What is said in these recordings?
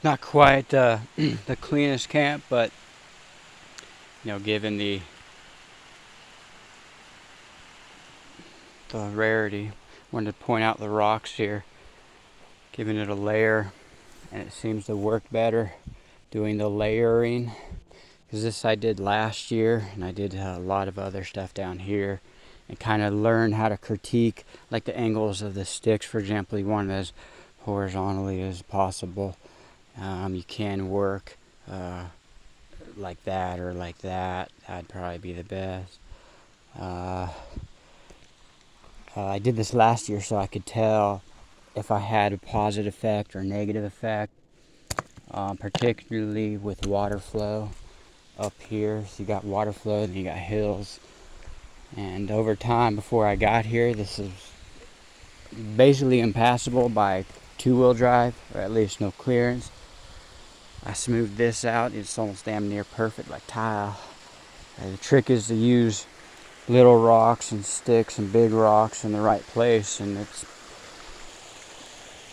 Not quite the cleanest camp, but given the rarity, wanted to point out the rocks here, giving it a layer, and it seems to work better doing the layering. Because this I did last year, and I did a lot of other stuff down here, and kind of learned how to critique, like the angles of the sticks. For example, you want it as horizontally as possible. You can work like that or like that. That'd probably be the best. I did this last year so I could tell if I had a positive effect or negative effect, particularly with water flow up here. So you got water flow, then you got hills. And over time, before I got here, this is basically impassable by two-wheel drive, or at least no clearance. I smoothed this out. It's almost damn near perfect, like tile. The trick is to use little rocks and sticks and big rocks in the right place, and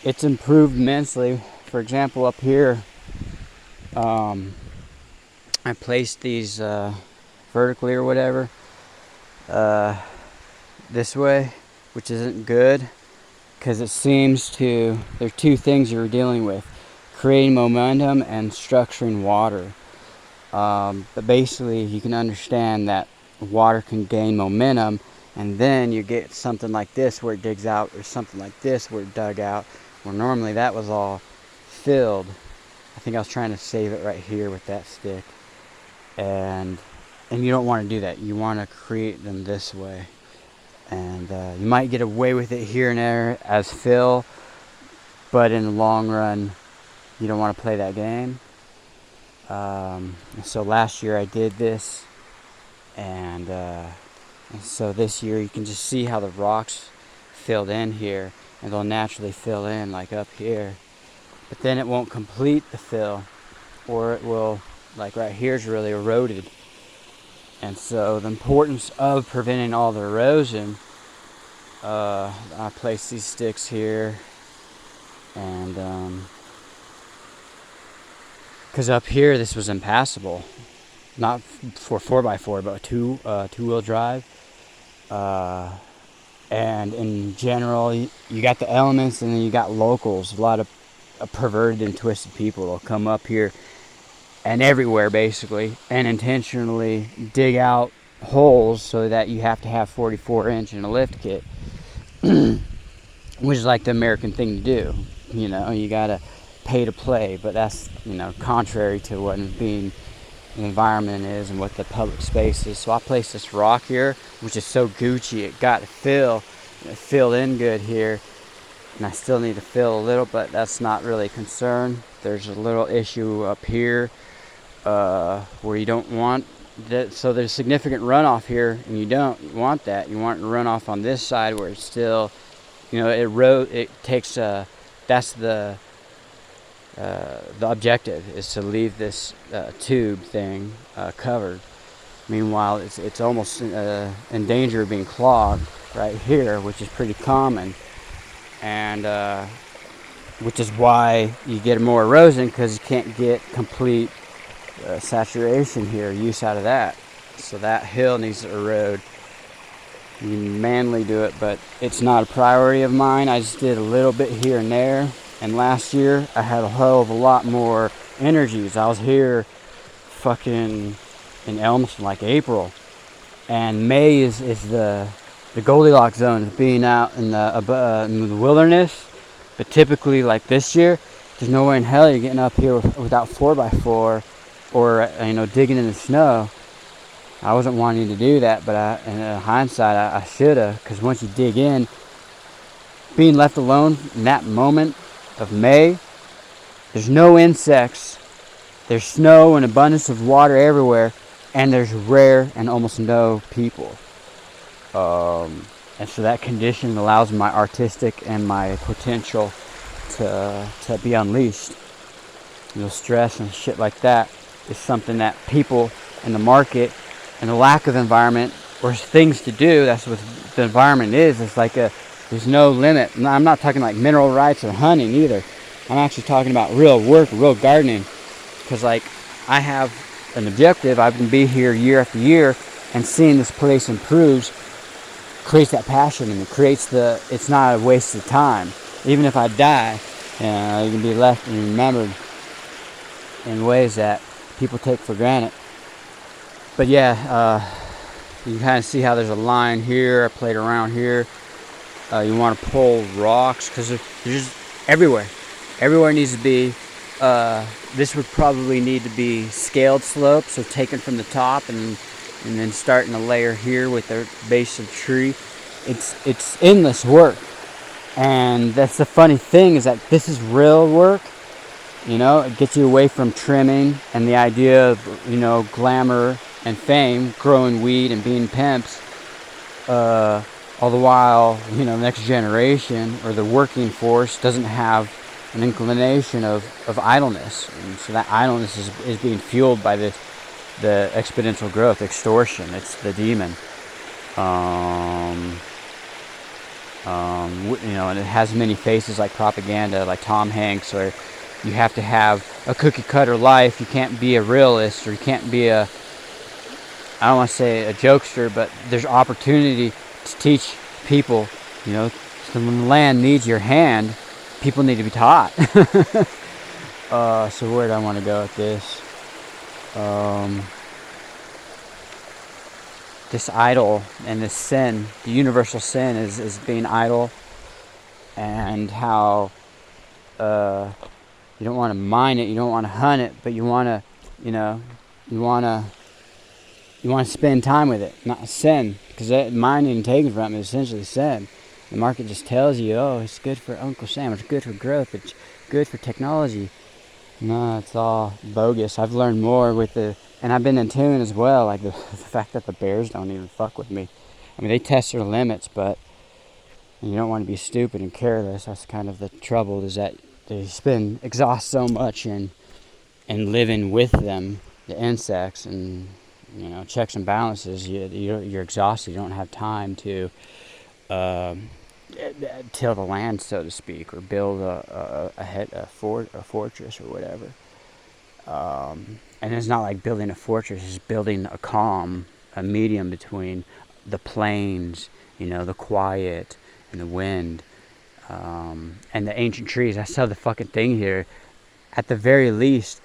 it's improved immensely. For example, up here, I placed these vertically or whatever this way, which isn't good because it seems to, there are two things you're dealing with: creating momentum and structuring water. But basically, you can understand that water can gain momentum, and then you get something like this where it digs out, or something like this where it dug out, where normally that was all filled. I think I was trying to save it right here with that stick, and you don't want to do that. You want to create them this way, and you might get away with it here and there as fill, but in the long run, you don't want to play that game. So last year I did this, and so this year you can just see how the rocks filled in here, and they'll naturally fill in like up here, but then it won't complete the fill, or it will, like right here is really eroded. And so the importance of preventing all the erosion, I placed these sticks here, and because up here this was impassable, not for 4x4, but two-wheel drive. And in general, you got the elements, and then you got locals. A lot of perverted and twisted people will come up here and everywhere basically, and intentionally dig out holes so that you have to have 44-inch in a lift kit, which is like the American thing to do. You gotta pay to play, but that's contrary to what being the environment is and what the public space is. So I placed this rock here, which is so Gucci, it got to fill in good here, and I still need to fill a little, but that's not really a concern. There's a little issue up here where you don't want that, so there's significant runoff here, and you don't want that. You want runoff on this side where it's still, it takes that's the objective is to leave this tube thing covered. Meanwhile, it's almost in danger of being clogged right here, which is pretty common, and which is why you get more erosion, because you can't get complete saturation here, use out of that. So that hill needs to erode. You can manually do it, but it's not a priority of mine. I just did a little bit here and there. And last year, I had a hell of a lot more energies. I was here fucking in Elmston like April. And May is the Goldilocks zone, is being out in the wilderness. But typically, like this year, there's no way in hell you're getting up here without 4x4 or, digging in the snow. I wasn't wanting to do that, but in hindsight, I should have. Because once you dig in, being left alone in that moment of May, there's no insects, there's snow and abundance of water everywhere, and there's rare and almost no people. And so that condition allows my artistic and my potential to be unleashed. Stress and shit like that is something that people in the market and the lack of environment or things to do, that's what the environment is. It's like there's no limit. I'm not talking like mineral rights or hunting either. I'm actually talking about real work, real gardening, because like I have an objective. I can be here year after year, and seeing this place improves creates that passion, and it's not a waste of time. Even if I die, you can be left and remembered in ways that people take for granted. But yeah, you can kind of see how there's a line here. I played around here. You want to pull rocks because they're just everywhere. Everywhere needs to be. This would probably need to be scaled slope, so taken from the top and then starting a layer here with the base of the tree. It's endless work, and that's the funny thing is that this is real work. It gets you away from trimming and the idea of glamour and fame, growing weed and being pimps. All the while, the next generation or the working force doesn't have an inclination of idleness, and so that idleness is being fueled by the exponential growth, extortion. It's the demon. And it has many faces like propaganda, like Tom Hanks, or you have to have a cookie cutter life. You can't be a realist, or you can't be I don't want to say a jokester, but there's opportunity to teach people, so when the land needs your hand, people need to be taught. So where do I want to go with this? This idol and this sin, the universal sin is being idle, and how you don't want to mine it, you don't want to hunt it, but you want to, you want to spend time with it, not sin, because mining and taking from it is essentially sin. The market just tells you, oh, it's good for Uncle Sam, it's good for growth, it's good for technology. No, it's all bogus. I've learned more and I've been in tune as well, like the fact that the bears don't even fuck with me. I mean, they test their limits, but you don't want to be stupid and careless. That's kind of the trouble, is that they exhaust so much in living with them, the insects, and checks and balances. You're exhausted. You don't have time to till the land, so to speak, or build a fortress or whatever. And it's not like building a fortress; it's building a medium between the plains, the quiet, and the wind, and the ancient trees. I saw the fucking thing here. At the very least,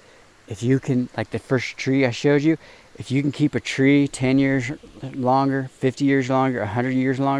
if you can, like the first tree I showed you, if you can keep a tree 10 years longer, 50 years longer, 100 years longer,